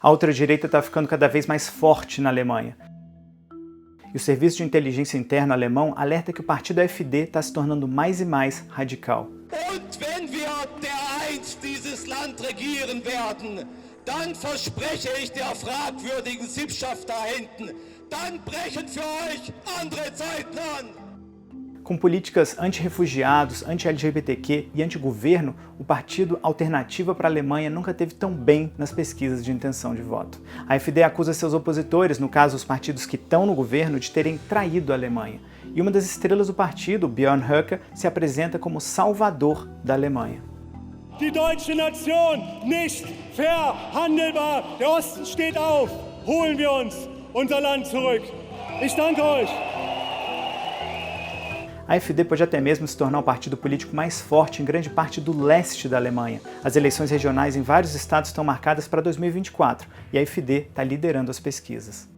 A ultradireita está ficando cada vez mais forte na Alemanha. E o Serviço de Inteligência Interno alemão alerta que o partido AfD está se tornando mais e mais radical. Und wenn wir dereinst dieses Land regieren werden, dann verspreche ich der fragwürdigen Sippschaft da hinten, dann brechen für euch andere Zeiten an. Com políticas anti-refugiados, anti-LGBTQ e anti-governo, o Partido Alternativa para a Alemanha nunca teve tão bem nas pesquisas de intenção de voto. A AfD acusa seus opositores, no caso os partidos que estão no governo, de terem traído a Alemanha. E uma das estrelas do partido, Björn Höcke, se apresenta como salvador da Alemanha. Die deutsche Nation nicht verhandelbar. Der Osten steht auf. Holen wir uns unser Land zurück. Ich danke euch. A AfD pode até mesmo se tornar o partido político mais forte em grande parte do leste da Alemanha. As eleições regionais em vários estados estão marcadas para 2024 e a AfD está liderando as pesquisas.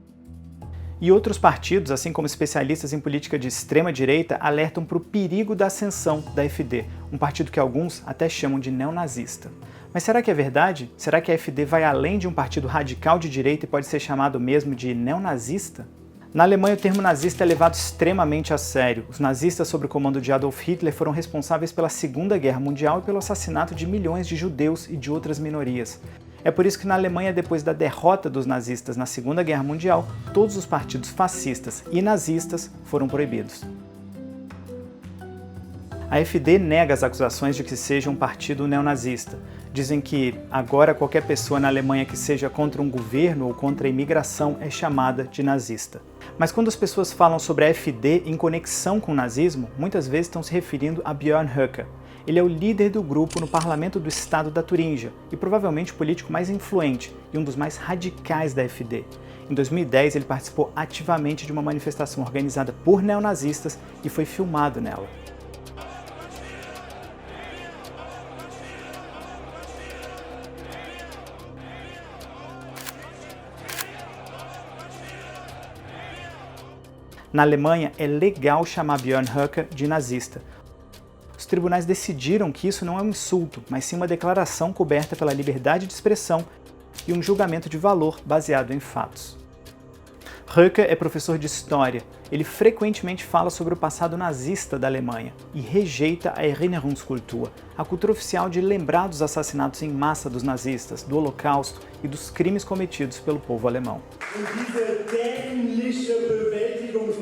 E outros partidos, assim como especialistas em política de extrema-direita, alertam para o perigo da ascensão da AfD, um partido que alguns até chamam de neonazista. Mas será que é verdade? Será que a AfD vai além de um partido radical de direita e pode ser chamado mesmo de neonazista? Na Alemanha, o termo nazista é levado extremamente a sério. Os nazistas, sob o comando de Adolf Hitler, foram responsáveis pela Segunda Guerra Mundial e pelo assassinato de milhões de judeus e de outras minorias. É por isso que na Alemanha, depois da derrota dos nazistas na Segunda Guerra Mundial, todos os partidos fascistas e nazistas foram proibidos. A AfD nega as acusações de que seja um partido neonazista. Dizem que agora qualquer pessoa na Alemanha que seja contra um governo ou contra a imigração é chamada de nazista. Mas quando as pessoas falam sobre a AfD em conexão com o nazismo, muitas vezes estão se referindo a Björn Höcke. Ele é o líder do grupo no parlamento do estado da Turíngia e provavelmente o político mais influente e um dos mais radicais da AfD. Em 2010, ele participou ativamente de uma manifestação organizada por neonazistas e foi filmado nela. Na Alemanha, é legal chamar Björn Höcke de nazista. Os tribunais decidiram que isso não é um insulto, mas sim uma declaração coberta pela liberdade de expressão e um julgamento de valor baseado em fatos. Höcke é professor de história. Ele frequentemente fala sobre o passado nazista da Alemanha e rejeita a Erinnerungskultur, a cultura oficial de lembrar dos assassinatos em massa dos nazistas, do Holocausto e dos crimes cometidos pelo povo alemão.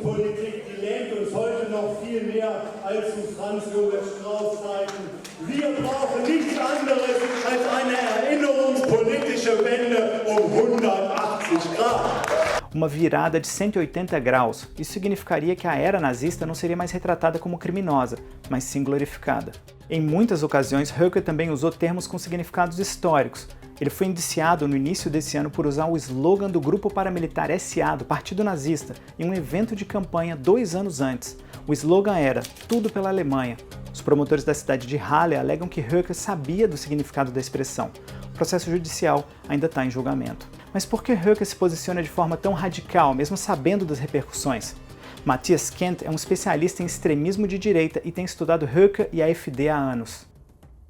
Politik, die lähmt uns heute noch viel mehr als zu Franz Josef Strauß Zeiten. Wir brauchen nichts anderes als eine erinnerungspolitische Wende 180 Grad. Uma virada de 180 graus. Isso significaria que a era nazista não seria mais retratada como criminosa, mas sim glorificada. Em muitas ocasiões, Höcke também usou termos com significados históricos. Ele foi indiciado no início desse ano por usar o slogan do grupo paramilitar SA, do Partido Nazista, em um evento de campanha 2 anos antes. O slogan era "Tudo pela Alemanha". Os promotores da cidade de Halle alegam que Höcke sabia do significado da expressão. O processo judicial ainda está em julgamento. Mas por que Höcke se posiciona de forma tão radical, mesmo sabendo das repercussões? Matthias Kent é um especialista em extremismo de direita e tem estudado Höcke e a AfD há anos.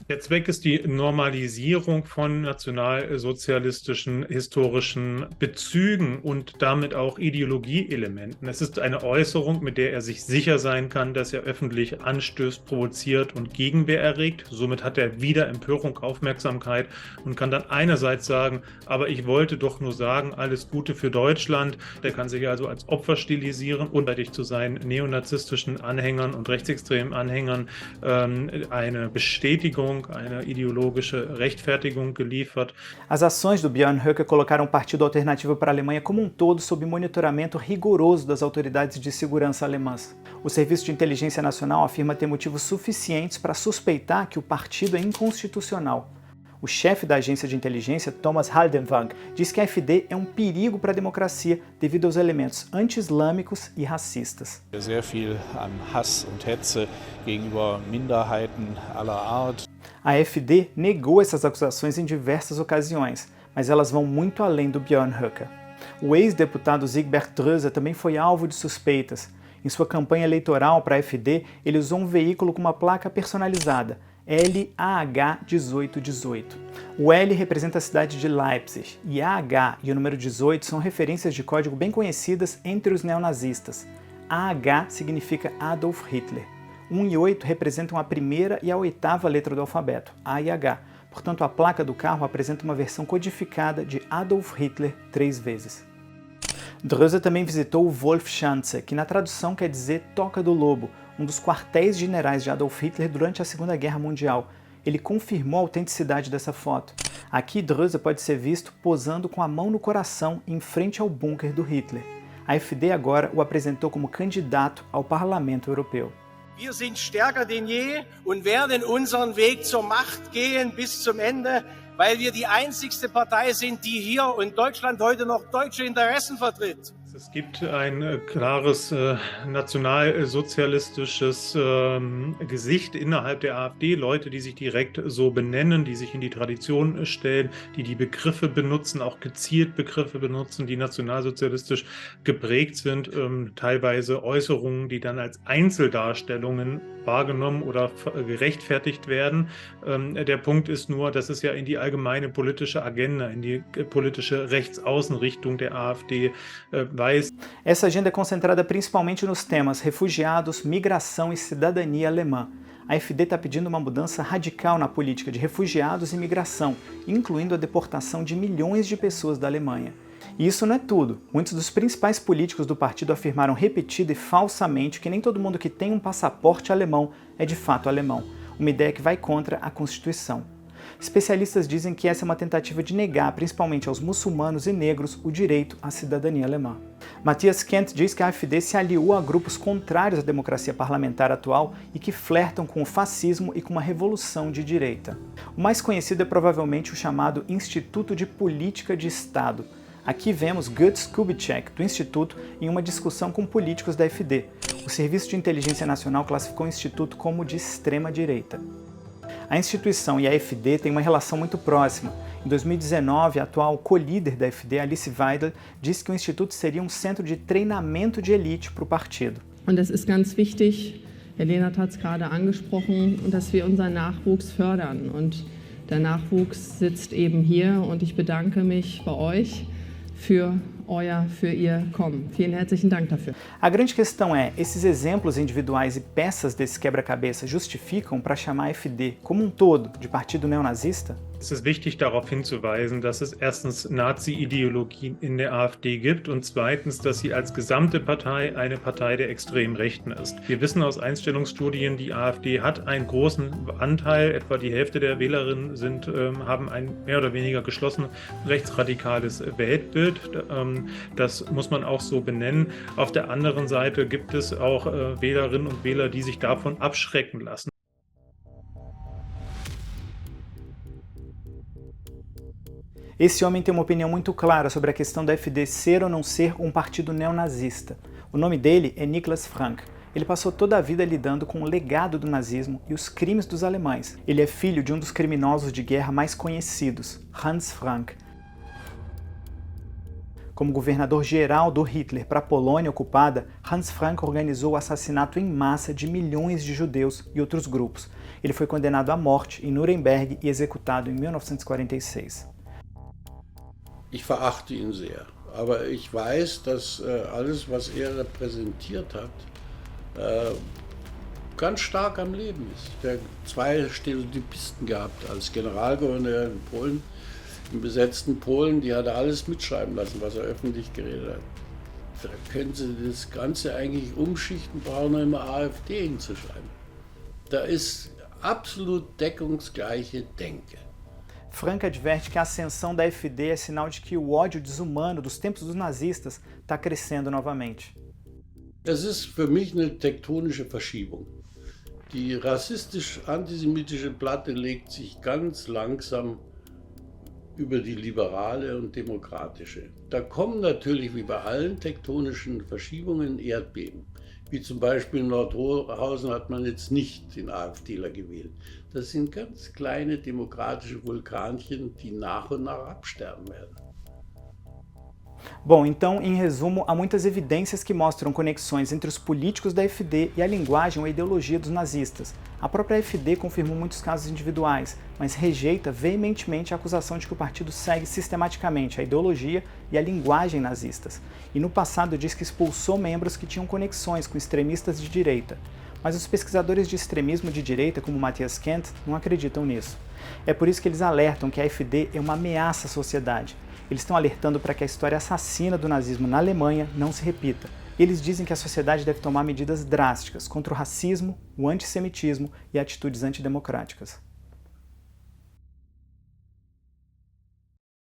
Der Zweck ist die Normalisierung von nationalsozialistischen historischen Bezügen und damit auch Ideologieelementen. Es ist eine Äußerung, mit der er sich sicher sein kann, dass er öffentlich anstößt, provoziert und Gegenwehr erregt. Somit hat er wieder Empörung, Aufmerksamkeit und kann dann einerseits sagen, aber ich wollte doch nur sagen, alles Gute für Deutschland. Der kann sich also als Opfer stilisieren, unbeidig zu seinen neonazistischen Anhängern und rechtsextremen Anhängern eine Bestätigung, eine ideologische Rechtfertigung geliefert. As ações do Björn Höcke colocaram o Partido Alternativo para a Alemanha como um todo sob monitoramento rigoroso das autoridades de segurança alemãs. O Serviço de Inteligência Nacional afirma ter motivos suficientes para suspeitar que o partido é inconstitucional. O chefe da agência de inteligência, Thomas Haldenwang, diz que a AfD é um perigo para a democracia devido aos elementos anti-islâmicos e racistas. Sehr viel an Hass und Hetze gegenüber Minderheiten aller Art. A AfD negou essas acusações em diversas ocasiões, mas elas vão muito além do Björn Höcke. O ex-deputado Siegbert Dröse também foi alvo de suspeitas. Em sua campanha eleitoral para a AfD, ele usou um veículo com uma placa personalizada. LAH1818. O L representa a cidade de Leipzig, e AH e o número 18 são referências de código bem conhecidas entre os neonazistas. AH significa Adolf Hitler. 1 e 8 representam a primeira e a oitava letra do alfabeto, A e H. Portanto, a placa do carro apresenta uma versão codificada de Adolf Hitler 3 vezes. Dröse também visitou o Wolfschanze, que na tradução quer dizer Toca do Lobo, um dos quartéis generais de Adolf Hitler durante a Segunda Guerra Mundial. Ele confirmou a autenticidade dessa foto. Aqui, Dröse pode ser visto posando com a mão no coração em frente ao bunker do Hitler. A AfD agora o apresentou como candidato ao Parlamento Europeu. Wir sind stärker denn je und werden unseren Weg zur Macht gehen bis zum Ende, weil wir die einzigste Partei sind, die hier in Deutschland heute noch deutsche Interessen vertritt. Es gibt ein klares nationalsozialistisches Gesicht innerhalb der AfD, Leute, die sich direkt so benennen, die sich in die Tradition stellen, die die Begriffe benutzen, auch gezielt Begriffe benutzen, die nationalsozialistisch geprägt sind, teilweise Äußerungen, die dann als Einzeldarstellungen wahrgenommen oder gerechtfertigt werden. Der Punkt ist nur, dass es ja in die allgemeine politische Agenda, in die politische Rechtsaußenrichtung der AfD weist. Essa agenda é concentrada principalmente nos temas refugiados, migração e cidadania alemã. A AfD está pedindo uma mudança radical na política de refugiados e migração, incluindo a deportação de milhões de pessoas da Alemanha. E isso não é tudo. Muitos dos principais políticos do partido afirmaram repetida e falsamente que nem todo mundo que tem um passaporte alemão é de fato alemão, uma ideia que vai contra a Constituição. Especialistas dizem que essa é uma tentativa de negar, principalmente aos muçulmanos e negros, o direito à cidadania alemã. Matthias Kent diz que a AfD se aliou a grupos contrários à democracia parlamentar atual e que flertam com o fascismo e com uma revolução de direita. O mais conhecido é provavelmente o chamado Instituto de Política de Estado. Aqui vemos Götz Kubitschek, do Instituto, em uma discussão com políticos da AfD. O Serviço de Inteligência Nacional classificou o Instituto como de extrema-direita. A instituição e a AfD têm uma relação muito próxima. Em 2019, a atual co-líder da AfD, Alice Weidel, disse que o Instituto seria um centro de treinamento de elite para o partido. Und es ist ganz wichtig, Herr Lehnert hat es gerade angesprochen, dass wir unseren Nachwuchs fördern. Und der Nachwuchs sitzt eben hier und ich bedanke mich bei euch für Ihr Kommen. Vielen herzlichen Dank dafür. A grande questão é, esses exemplos individuais e peças desse quebra-cabeça justificam para chamar a AfD como um todo de partido neonazista? Es ist wichtig, darauf hinzuweisen, dass es erstens Nazi-Ideologien in der AfD gibt und zweitens, dass sie als gesamte Partei eine Partei der extremen Rechten ist. Wir wissen aus Einstellungsstudien, die AfD hat einen großen Anteil, etwa die Hälfte der Wählerinnen haben ein mehr oder weniger geschlossen rechtsradikales Weltbild. Das muss man auch so benennen. Auf der anderen Seite gibt es auch Wählerinnen und Wähler, die sich davon abschrecken lassen. Esse homem tem uma opinião muito clara sobre a questão da AfD ser ou não ser um partido neonazista. O nome dele é Niklas Frank. Ele passou toda a vida lidando com o legado do nazismo e os crimes dos alemães. Ele é filho de um dos criminosos de guerra mais conhecidos, Hans Frank. Como governador-geral do Hitler para a Polônia ocupada, Hans Frank organizou o assassinato em massa de milhões de judeus e outros grupos. Ele foi condenado à morte em Nuremberg e executado em 1946. Ich verachte ihn sehr, aber ich weiß, dass alles, was repräsentiert hat, ganz stark am Leben ist. Der hat 2 Stereotypisten gehabt als Generalgouverneur in Polen, im besetzten Polen, die hat er alles mitschreiben lassen, was er öffentlich geredet hat. Da können Sie das Ganze eigentlich umschichten, brauchen nur immer AfD hinzuschreiben. Da ist absolut deckungsgleiche Denke. Frank adverte que a ascensão da AfD é sinal de que o ódio desumano dos tempos dos nazistas está crescendo novamente. Es ist für mich eine tektonische Verschiebung. Die rassistisch-antisemitische Platte legt sich ganz langsam über die liberale und demokratische. Da kommen natürlich wie bei allen tektonischen Verschiebungen Erdbeben. Wie zum Beispiel in Nordhausen hat man jetzt nicht den AfDler gewählt. Das sind ganz kleine demokratische Vulkanchen, die nach und nach absterben werden. Bom, então, em resumo, há muitas evidências que mostram conexões entre os políticos da AfD e a linguagem ou a ideologia dos nazistas. A própria AfD confirmou muitos casos individuais, mas rejeita veementemente a acusação de que o partido segue sistematicamente a ideologia e a linguagem nazistas. E no passado diz que expulsou membros que tinham conexões com extremistas de direita. Mas os pesquisadores de extremismo de direita, como Matthias Kent, não acreditam nisso. É por isso que eles alertam que a AfD é uma ameaça à sociedade. Eles estão alertando para que a história assassina do nazismo na Alemanha não se repita. Eles dizem que a sociedade deve tomar medidas drásticas contra o racismo, o antissemitismo e atitudes antidemocráticas.